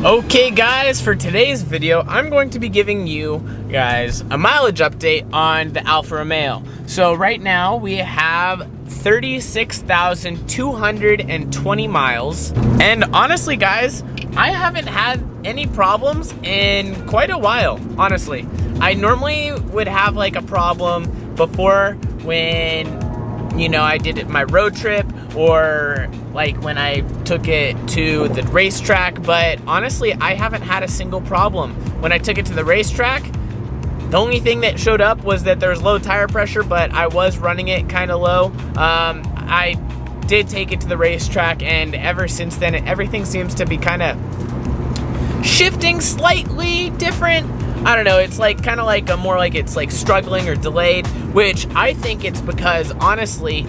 Okay guys, for today's video, I'm going to be giving you guys a mileage update on the Alfa Romeo. So right now we have 36,220 miles. And honestly guys, I haven't had any problems in quite a while, honestly. I normally would have like a problem before when, you know, I did my road trip or like when I took it to the racetrack, but honestly, I haven't had a single problem. When I took it to the racetrack, the only thing that showed up was that there was low tire pressure, but I was running it kind of low. I did take it to the racetrack, and ever since then, everything seems to be kind of shifting slightly different. I don't know, it's like kind of like more like it's like struggling or delayed, which I think it's because honestly,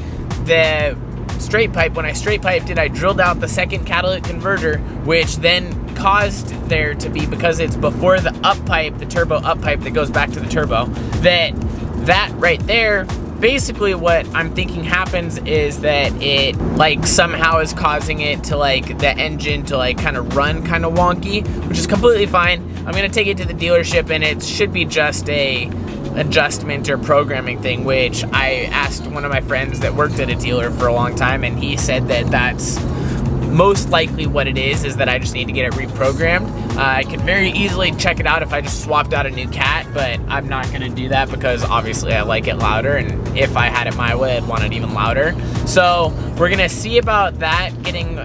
the straight pipe, when I straight piped it, I drilled out the second catalytic converter, which then caused there to be, because it's before the up pipe, the turbo up pipe that goes back to the turbo, that right there, basically what I'm thinking happens is that it like somehow is causing it to like the engine to like kind of run kind of wonky, which is completely fine. I'm gonna take it to the dealership and it should be just a adjustment or programming thing, which I asked one of my friends that worked at a dealer for a long time, and he said that that's most likely what it is that I just need to get it reprogrammed. I could very easily check it out if I just swapped out a new cat, but I'm not gonna do that because obviously I like it louder, and if I had it my way, I'd want it even louder. So we're gonna see about that getting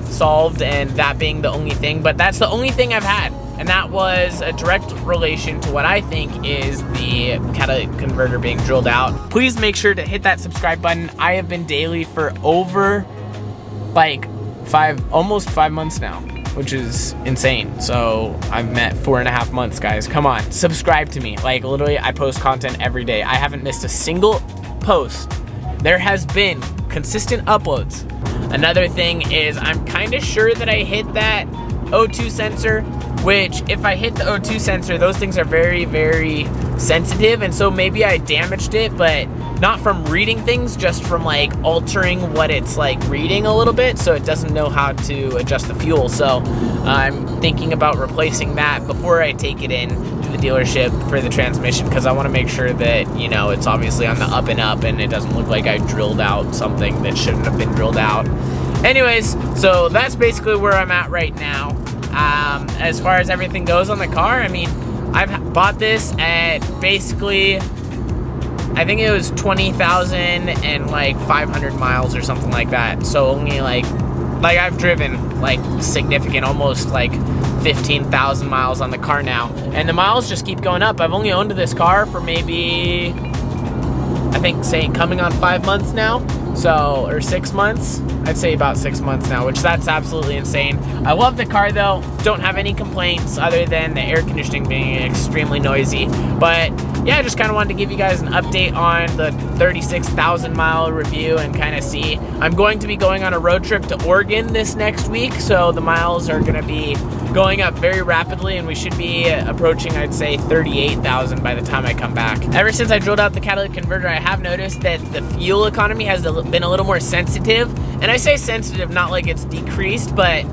solved and that being the only thing, but that's the only thing I've had. And that was a direct relation to what I think is the catalytic converter being drilled out. Please make sure to hit that subscribe button. I have been daily for over like almost 5 months now, which is insane. So I've met 4.5 months, guys. Come on, subscribe to me. Like literally, I post content every day. I haven't missed a single post. There has been consistent uploads. Another thing is I'm kind of sure that I hit that O2 sensor, which if I hit the O2 sensor, those things are very, very sensitive, and so maybe I damaged it, but not from reading things, just from like altering what it's like reading a little bit, so it doesn't know how to adjust the fuel. So I'm thinking about replacing that before I take it in to the dealership for the transmission, because I want to make sure that, you know, it's obviously on the up and up and it doesn't look like I drilled out something that shouldn't have been drilled out. Anyways, so that's basically where I'm at right now. As far as everything goes on the car, I mean, I've bought this at basically, I think it was 20,000 and like 500 miles or something like that. So only like I've driven like significant, almost like 15,000 miles on the car now. And the miles just keep going up. I've only owned this car for maybe, I think coming on 5 months now. So, or 6 months. I'd say about 6 months now, which that's absolutely insane. I love the car though. Don't have any complaints other than the air conditioning being extremely noisy. But yeah, I just kind of wanted to give you guys an update on the 36,000 mile review and kind of see. I'm going to be going on a road trip to Oregon this next week, so the miles are going to be going up very rapidly, and we should be approaching, I'd say, 38,000 by the time I come back. Ever since I drilled out the catalytic converter, I have noticed that the fuel economy has been a little more sensitive. And I say sensitive, not like it's decreased, but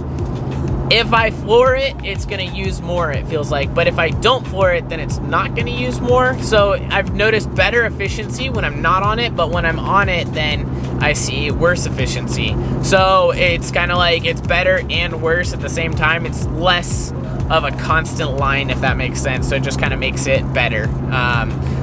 if I floor it, it's gonna use more, it feels like. But if I don't floor it, then it's not gonna use more. So I've noticed better efficiency when I'm not on it, but when I'm on it, then I see worse efficiency. So it's kind of like it's better and worse at the same time. It's less of a constant line, if that makes sense. So it just kind of makes it better.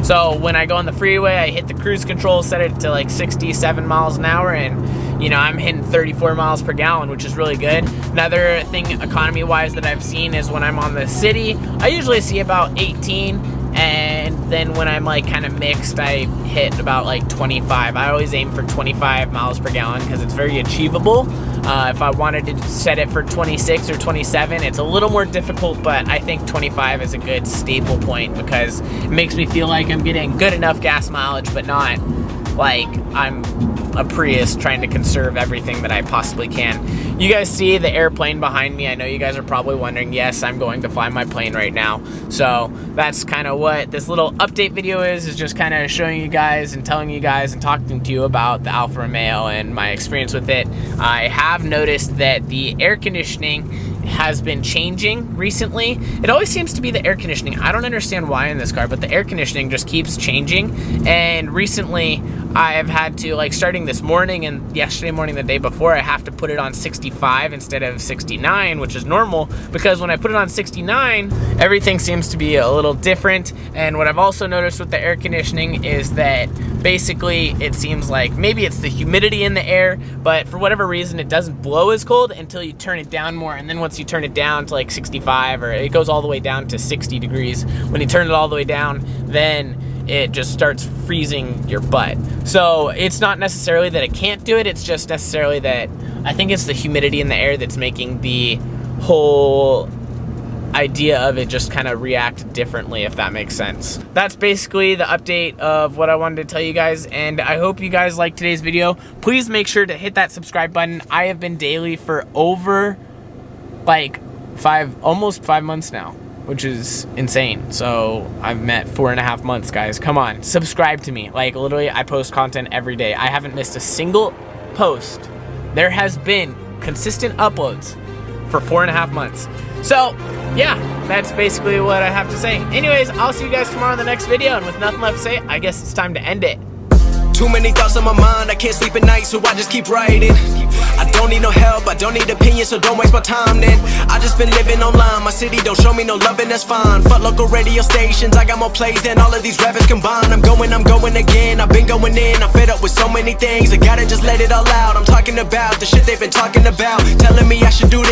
So when I go on the freeway, I hit the cruise control, set it to like 67 miles an hour, and you know, I'm hitting 34 miles per gallon, which is really good. Another thing economy-wise that I've seen is when I'm on the city, I usually see about 18, and then when I'm like kind of mixed, I hit about like 25. I always aim for 25 miles per gallon because it's very achievable. If I wanted to set it for 26 or 27, it's a little more difficult, but I think 25 is a good staple point because it makes me feel like I'm getting good enough gas mileage, but not like I'm a Prius trying to conserve everything that I possibly can. You guys see the airplane behind me. I know you guys are probably wondering, yes, I'm going to fly my plane right now. So that's kind of what this little update video is just kind of showing you guys and telling you guys and talking to you about the Alfa Romeo and my experience with it. I have noticed that the air conditioning has been changing recently. It always seems to be the air conditioning. I don't understand why in this car, but the air conditioning just keeps changing. And recently I've had to, like, starting this morning and yesterday morning, the day before, I have to put it on 65 instead of 69, which is normal, because when I put it on 69, everything seems to be a little different. And what I've also noticed with the air conditioning is that basically it seems like maybe it's the humidity in the air, but for whatever reason it doesn't blow as cold until you turn it down more. And then once you turn it down to like 65, or it goes all the way down to 60 degrees, when you turn it all the way down, then it just starts freezing your butt. So it's not necessarily that it can't do it, it's just necessarily that I think it's the humidity in the air that's making the whole idea of it just kind of react differently, if that makes sense. That's basically the update of what I wanted to tell you guys, and I hope you guys liked today's video. Please make sure to hit that subscribe button. I have been daily for over like almost 5 months now, which is insane. So I've met 4.5 months, guys. Come on, subscribe to me. Like, literally, I post content every day. I haven't missed a single post. There has been consistent uploads for 4.5 months. So yeah, that's basically what I have to say. Anyways, I'll see you guys tomorrow in the next video, and with nothing left to say, I guess it's time to end it. Too many thoughts on my mind, I can't sleep at night, so I just keep writing. I don't need no help, I don't need opinions, so don't waste my time then. I just been living online, my city don't show me no love, and that's fine. Fuck local radio stations, I got more plays than all of these rappers combined. I'm going again, I've been going in, I'm fed up with so many things, I gotta just let it all out. I'm talking about the shit they've been talking about, telling me I should do